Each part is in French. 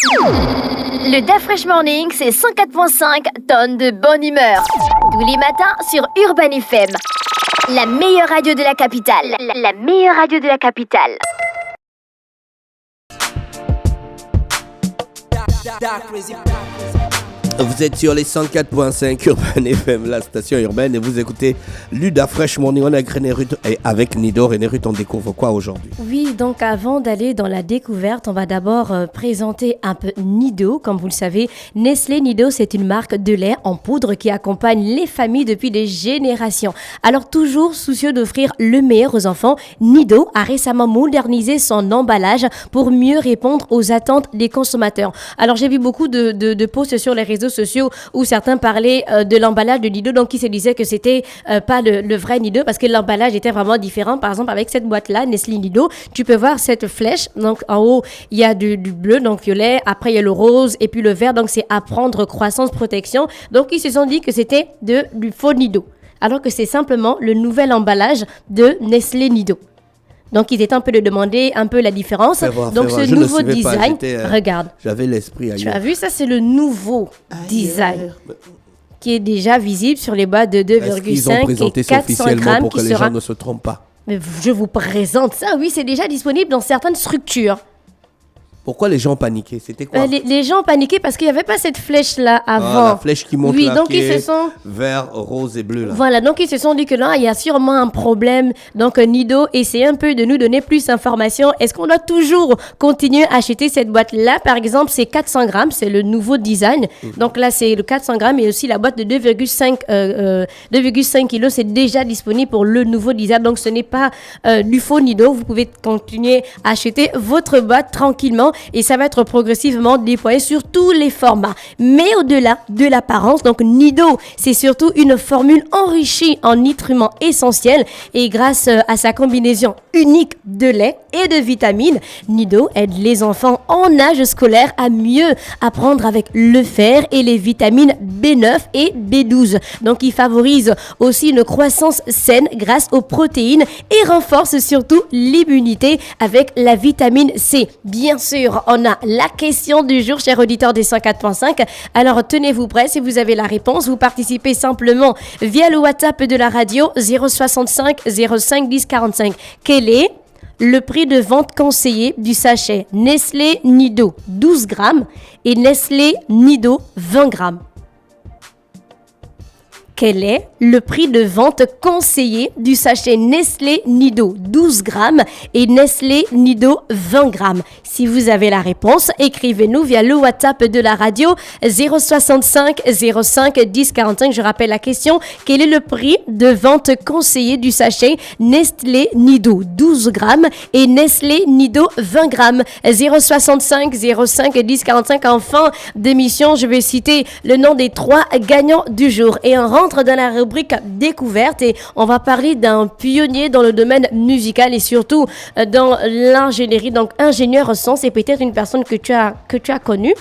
Le DAF Fresh Morning, c'est 104.5 tonnes de bonne humeur. Tous les matins sur Urban FM. La meilleure radio de la capitale. La meilleure radio de la capitale. Vous êtes sur les 104.5 Urban FM, la station urbaine, et vous écoutez Luda Fresh Morning. On est avec René Ruth et avec Nido. René Ruth, on découvre quoi aujourd'hui? Oui, donc avant d'aller dans la découverte, on va d'abord présenter un peu Nido. Comme vous le savez, Nestlé Nido, c'est une marque de lait en poudre qui accompagne les familles depuis des générations. Alors toujours soucieux d'offrir le meilleur aux enfants, Nido a récemment modernisé son emballage pour mieux répondre aux attentes des consommateurs. Alors j'ai vu beaucoup de posts sur les réseaux sociaux où certains parlaient de l'emballage de Nido, donc qui se disaient que c'était pas le vrai Nido parce que l'emballage était vraiment différent. Par exemple, avec cette boîte-là, Nestlé Nido, tu peux voir cette flèche. Donc en haut, il y a du bleu, donc violet. Après, il y a le rose et puis le vert. Donc c'est apprendre, croissance, protection. Donc ils se sont dit que c'était du faux Nido, alors que c'est simplement le nouvel emballage de Nestlé Nido. Donc, il était un peu de demander un peu la différence. Donc, ce nouveau design, regarde. J'avais l'esprit ailleurs. Tu as vu, ça, c'est le nouveau design qui est déjà visible sur les boîtes de 2,5 et 400 grammes. Pour que les gens ne se trompent pas. Mais je vous présente ça. Oui, c'est déjà disponible dans certaines structures. Pourquoi les gens paniquaient? C'était quoi? Les gens paniquaient parce qu'il n'y avait pas cette flèche-là avant. La flèche qui monte là, donc qui ils est se sont... vert, rose et bleu. Là. Voilà, donc ils se sont dit que là, il y a sûrement un problème. Donc Nido essaie un peu de nous donner plus d'informations. Est-ce qu'on doit toujours continuer à acheter cette boîte-là? Par exemple, c'est 400 grammes, c'est le nouveau design. Donc là, c'est le 400 grammes et aussi la boîte de 2,5 kilos, c'est déjà disponible pour le nouveau design. Donc ce n'est pas du faux Nido. Vous pouvez continuer à acheter votre boîte tranquillement. Et ça va être progressivement déployé sur tous les formats. Mais au-delà de l'apparence, donc Nido, c'est surtout une formule enrichie en nutriments essentiels. Et grâce à sa combinaison unique de lait et de vitamines, Nido aide les enfants en âge scolaire à mieux apprendre avec le fer et les vitamines B9 et B12. Donc, il favorise aussi une croissance saine grâce aux protéines et renforce surtout l'immunité avec la vitamine C. Bien sûr, on a la question du jour, chers auditeurs des 104.5. Alors, tenez-vous prêts. Si vous avez la réponse, vous participez simplement via le WhatsApp de la radio 065 05 10 45. Quel est le prix de vente conseillé du sachet Nestlé Nido 12 grammes et Nestlé Nido 20 grammes? Quel est le prix de vente conseillé du sachet Nestlé Nido 12 grammes et Nestlé Nido 20 grammes? Si vous avez la réponse, écrivez-nous via le WhatsApp de la radio 065 05 10 45. Je rappelle la question. Quel est le prix de vente conseillé du sachet Nestlé Nido 12 grammes et Nestlé Nido 20 grammes? 065 05 10 45. En fin d'émission, je vais citer le nom des 3 gagnants du jour. Et on rentre dans la rubrique découverte et on va parler d'un pionnier dans le domaine musical et surtout dans l'ingénierie. Donc ingénieur son, c'est peut-être une personne que tu as connue.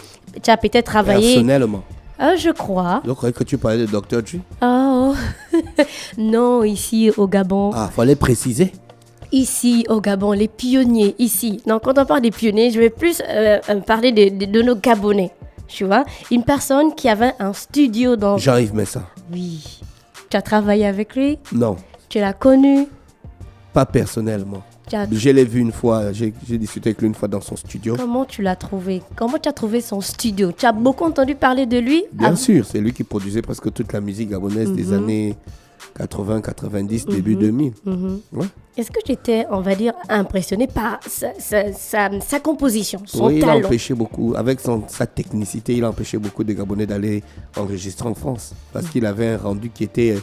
Tu as peut-être travaillé personnellement. Je crois. Je croyais que tu parlais de Dr. Dre. Oh non, ici au Gabon. Ah, fallait préciser. Ici au Gabon, les pionniers ici. Donc quand on parle des pionniers, je vais plus parler de nos Gabonais. Tu vois, une personne qui avait un studio dans... Jean-Yves Messin. Oui. Tu as travaillé avec lui? Non. Tu l'as connu? Pas personnellement. Je l'ai vu une fois, j'ai discuté avec lui une fois dans son studio. Comment tu l'as trouvé? Comment tu as trouvé son studio? Tu as beaucoup entendu parler de lui? Bien sûr, c'est lui qui produisait presque toute la musique gabonaise des années 80, 90, début 2000. Ouais. Est-ce que tu étais, on va dire, impressionné par sa composition, son talent? Il a empêché beaucoup, avec sa technicité, il a empêché beaucoup de Gabonais d'aller enregistrer en France. Parce qu'il avait un rendu qui était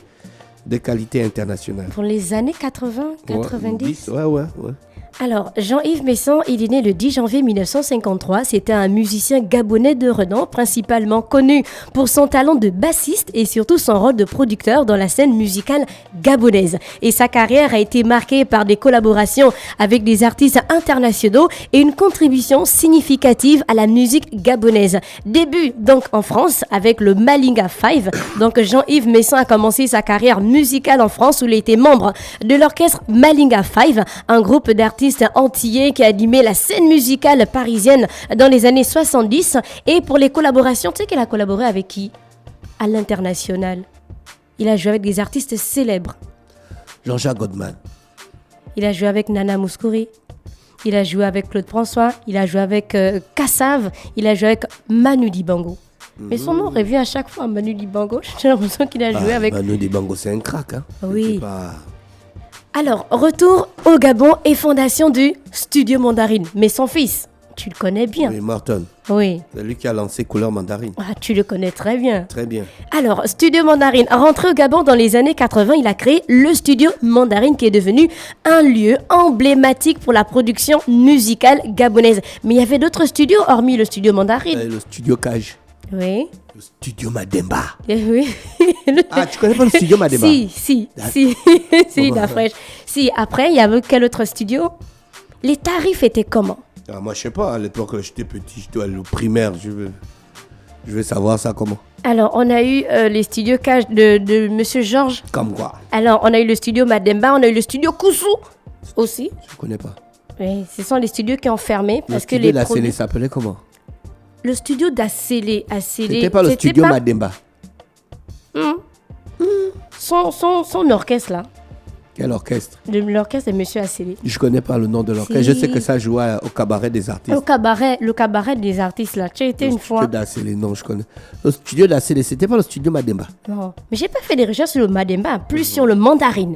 de qualité internationale. Pour les années 80, 90? Ouais. Alors, Jean-Yves Messin, il est né le 10 janvier 1953. C'était un musicien gabonais de renom, principalement connu pour son talent de bassiste et surtout son rôle de producteur dans la scène musicale gabonaise. Et sa carrière a été marquée par des collaborations avec des artistes internationaux et une contribution significative à la musique gabonaise. Début donc en France avec le Malinga 5. Donc Jean-Yves Messin a commencé sa carrière musicale en France où il était membre de l'orchestre Malinga 5, un groupe d'artistes artiste antillais qui a animé la scène musicale parisienne dans les années 70. Et pour les collaborations, tu sais qu'il a collaboré avec qui? À l'international. Il a joué avec des artistes célèbres. Jean-Jacques Goldman. Il a joué avec Nana Mouskouri. Il a joué avec Claude François. Il a joué avec Kassav. Il a joué avec Manu Dibango. Mais son nom revient à chaque fois, Manu Dibango. J'ai l'impression qu'il a joué avec... Manu Dibango, c'est un crack. Hein. Oui. Alors, retour au Gabon et fondation du Studio Mandarine. Mais son fils, tu le connais bien. Oui, Martin. Oui. C'est lui qui a lancé Couleur Mandarine. Ah, tu le connais très bien. Très bien. Alors, Studio Mandarine, rentré au Gabon dans les années 80, il a créé le Studio Mandarine qui est devenu un lieu emblématique pour la production musicale gabonaise. Mais il y avait d'autres studios hormis le Studio Mandarine. Le Studio Cage. Oui. Le Studio Mademba. Oui. Ah, tu connais pas le Studio Mademba? Si, la fraîche. Si, après, il y avait quel autre studio? Les tarifs étaient comment? Ah, moi, je sais pas, à l'époque, quand j'étais petit, je dois aller au primaire, je veux savoir ça comment. Alors, on a eu les studios Cage de Monsieur Georges. Comme quoi? Alors, on a eu le studio Mademba, on a eu le studio Koussou aussi. Je connais pas. Oui, ce sont les studios qui ont fermé. Le parce que studio les d'Acélé s'appelait comment? Le studio d'Acélé. C'était pas le studio Mademba. Son orchestre là. Quel orchestre? L'orchestre de Monsieur Acélé. Je connais pas le nom de l'orchestre. Si. Je sais que ça jouait au cabaret des artistes. Le cabaret des artistes là. Tu as été une fois. Le studio d'Acélé, non, je connais. Le studio d'Acélé, c'était pas le studio Mademba. Non, mais j'ai pas fait des recherches sur le Mademba, plus sur le Mandarine.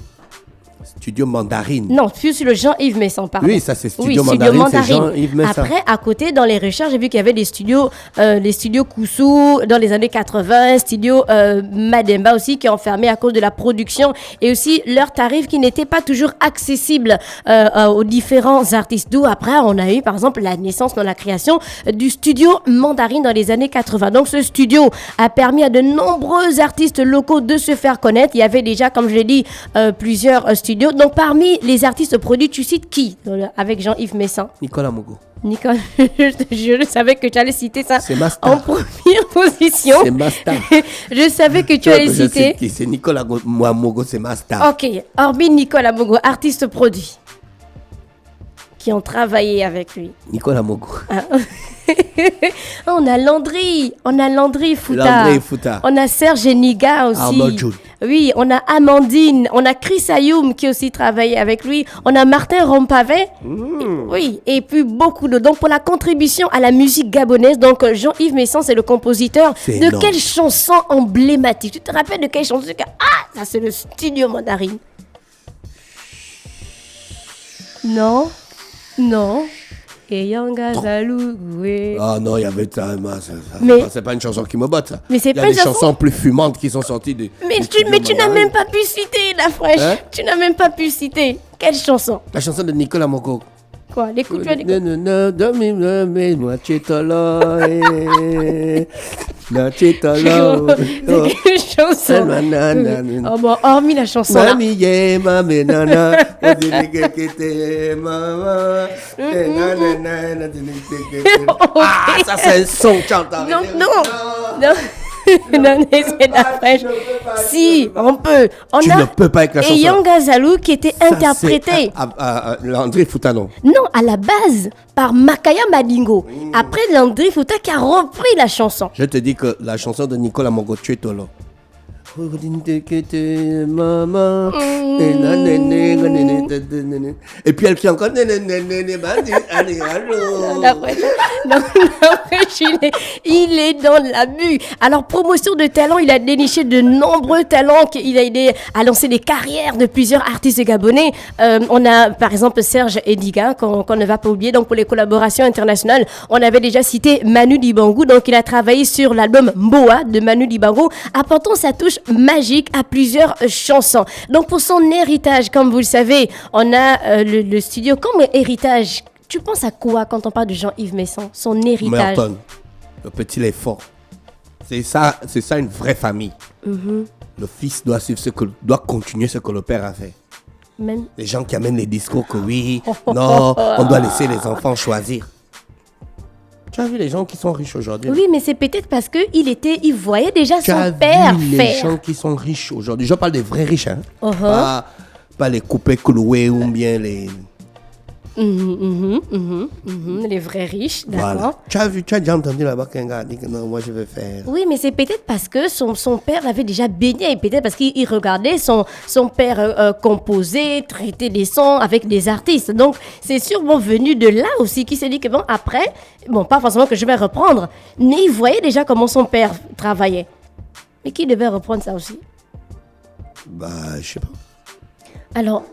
Studio Mandarine. Non, plus sur le Jean-Yves Messon, pardon. Oui, ça c'est Studio Mandarine, c'est Jean-Yves Messon. Après, à côté, dans les recherches, j'ai vu qu'il y avait des studios, les studios Koussou dans les années 80, studio Mademba aussi qui ont fermé à cause de la production et aussi leurs tarifs qui n'étaient pas toujours accessibles aux différents artistes. D'où après, on a eu par exemple la naissance dans la création du studio Mandarine dans les années 80. Donc ce studio a permis à de nombreux artistes locaux de se faire connaître. Il y avait déjà, comme je l'ai dit, plusieurs studios. Donc parmi les artistes produits, tu cites qui avec Jean-Yves Messon? Nicolas Mogo. Nicolas, je savais que tu allais citer ça en première position. C'est ma star. Je savais que tu allais citer. C'est Nicolas Mogo, c'est ma star. Ok, hormis Nicolas Mogo, artiste produit, qui ont travaillé avec lui. Nicolas Mogo. On a Landry Fouta. On a Serge Niga aussi. Oui, on a Amandine, on a Chris Ayoum qui aussi travaille avec lui. On a Martin Rompavet. Oui, et puis beaucoup d'autres. Donc pour la contribution à la musique gabonaise, donc Jean-Yves Messon, c'est le compositeur de quelle chanson emblématique? Tu te rappelles de quelle chanson? Ah, ça c'est le Studio Mandarine. Non. Et Yanga Zalou, oui. Ah non, il y avait ça. Mais c'est pas une chanson qui me botte, ça. Mais c'est il y a pas des une chanson chansons plus fumantes qui sont sorties de. Mais tu n'as même pas pu citer la fraîche. Hein? Tu n'as même pas pu citer. Quelle chanson? La chanson de Nicolas Mogo. Quoi? L'écoute, tu as l'écoute. Quelle chanson? Oh bon, hormis la chanson là. Ah, ça c'est un son chantant. Non. Non, c'est la fraîche. Si, on peut. Tu ne peux pas avec la chanson. Et Yanga Zalou qui était interprété. Landry Fouta, non? Non, à la base, par Makaya Madingo. Après, Landry Fouta qui a repris la chanson. Je te dis que la chanson de Nicolas Mogo, tu es tolo. Et puis elle crie encore. Il est dans l'abus. Alors, promotion de talent, il a déniché de nombreux talents. Il a aidé à lancer des carrières de plusieurs artistes gabonais. On a par exemple Serge Ediga, qu'on ne va pas oublier. Donc, pour les collaborations internationales, on avait déjà cité Manu Dibango. Donc, il a travaillé sur l'album Mboa de Manu Dibango, apportant sa touche magique à plusieurs chansons. Donc pour son héritage, comme vous le savez, on a le studio comme héritage. Tu penses à quoi quand on parle de Jean-Yves Messon, son héritage? Merton, le petit est fort. C'est ça une vraie famille. Le fils doit continuer ce que le père a fait. Même... Les gens qui amènent les discours que oui, non, on doit laisser les enfants choisir. Tu as vu les gens qui sont riches aujourd'hui? Oui, mais c'est peut-être parce qu'il voyait déjà son père faire. Les gens qui sont riches aujourd'hui. Je parle des vrais riches, hein. Pas les coupés cloués ou bien les... Les vrais riches, d'accord. Voilà. Tu as déjà entendu là-bas qu'un gars dit que non, moi je vais faire. Oui, mais c'est peut-être parce que son père l'avait déjà baigné, et peut-être parce qu'il regardait son père composer, traiter des sons avec des artistes. Donc, c'est sûrement venu de là aussi qu'il s'est dit que bon, après, bon, pas forcément que je vais reprendre, mais il voyait déjà comment son père travaillait. Mais qui devait reprendre ça aussi? Bah, je sais pas. Alors,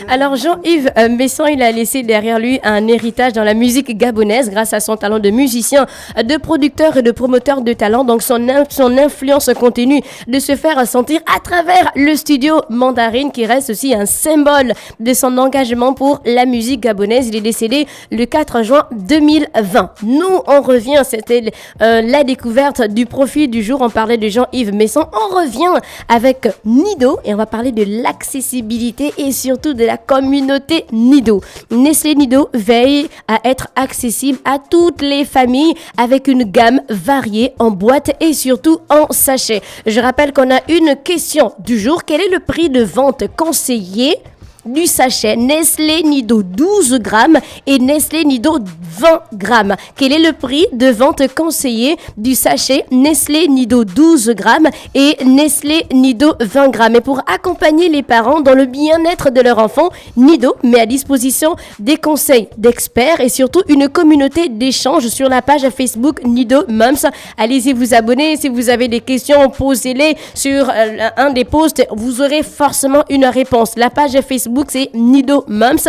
alors Jean-Yves Messon, il a laissé derrière lui un héritage dans la musique gabonaise grâce à son talent de musicien, de producteur et de promoteur de talent. Donc son influence continue de se faire sentir à travers le studio Mandarine, qui reste aussi un symbole de son engagement pour la musique gabonaise. Il est décédé le 4 juin 2020. Nous, on revient, c'était la découverte du profil du jour. On parlait de Jean-Yves Messon. On revient avec Nido et on va parler de l'accessibilité et surtout de la communauté Nido. Nestlé Nido veille à être accessible à toutes les familles avec une gamme variée en boîte et surtout en sachet. Je rappelle qu'on a une question du jour. Quel est le prix de vente conseillé du sachet Nestlé Nido 12 grammes et Nestlé Nido 20 grammes? Quel est le prix de vente conseillé du sachet Nestlé Nido 12 grammes et Nestlé Nido 20 grammes? Et pour accompagner les parents dans le bien-être de leur enfant, Nido met à disposition des conseils d'experts et surtout une communauté d'échange sur la page Facebook Nido Mums. Allez-y vous abonner. Si vous avez des questions, posez-les sur un des posts. Vous aurez forcément une réponse. La page Facebook, c'est Nido Mums,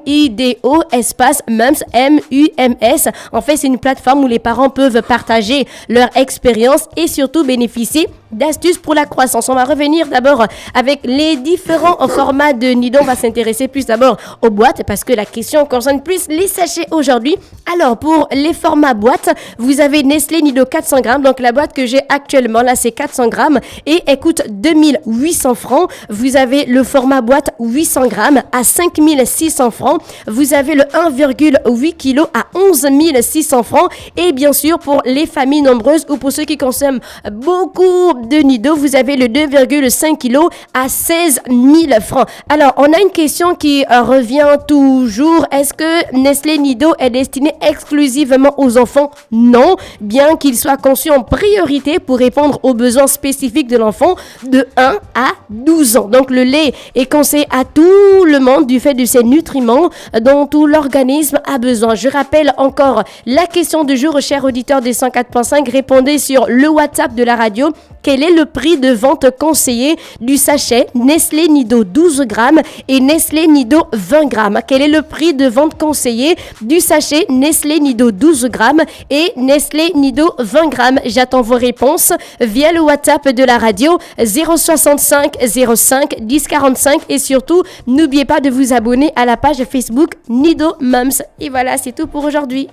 Nido espace Mums, MUMS. En fait, c'est une plateforme où les parents peuvent partager leur expérience et surtout bénéficier d'astuces pour la croissance. On va revenir d'abord avec les différents formats de Nido. On va s'intéresser plus d'abord aux boîtes parce que la question concerne plus les sachets aujourd'hui. Alors, pour les formats boîtes, vous avez Nestlé Nido 400 grammes. Donc, la boîte que j'ai actuellement, là, c'est 400 grammes et elle coûte 2800 francs. Vous avez le format boîte 800 grammes à 5600 francs. Vous avez le 1,8 kg à 11 600 francs. Et bien sûr, pour les familles nombreuses ou pour ceux qui consomment beaucoup de Nido, vous avez le 2,5 kg à 16 000 francs. Alors, on a une question qui revient toujours. Est-ce que Nestlé Nido est destiné exclusivement aux enfants? Non, bien qu'il soit conçu en priorité pour répondre aux besoins spécifiques de l'enfant de 1 à 12 ans. Donc, le lait est conseillé à tout le monde du fait de ses nutriments dont tout l'organisme a besoin. Je rappelle encore la question du jour, chers auditeurs des 104.5. Répondez sur le WhatsApp de la radio. Quel est le prix de vente conseillé du sachet Nestlé Nido 12 grammes et Nestlé Nido 20 grammes? Quel est le prix de vente conseillé du sachet Nestlé Nido 12 grammes et Nestlé Nido 20 grammes? J'attends vos réponses via le WhatsApp de la radio 065 05 10 45 et surtout, n'oubliez pas de vous abonner à la page Facebook Nido Mums. Et voilà, c'est tout pour aujourd'hui.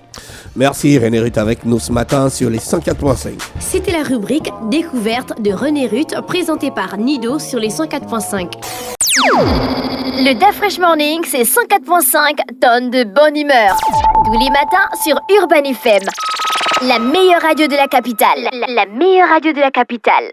Merci René Ruth avec nous ce matin sur les 104.5. C'était la rubrique Découverte de René Ruth, présentée par Nido sur les 104.5. Le Da Fresh Morning, c'est 104.5 tonnes de bonne humeur. Tous les matins sur Urban FM. La meilleure radio de la capitale. La meilleure radio de la capitale.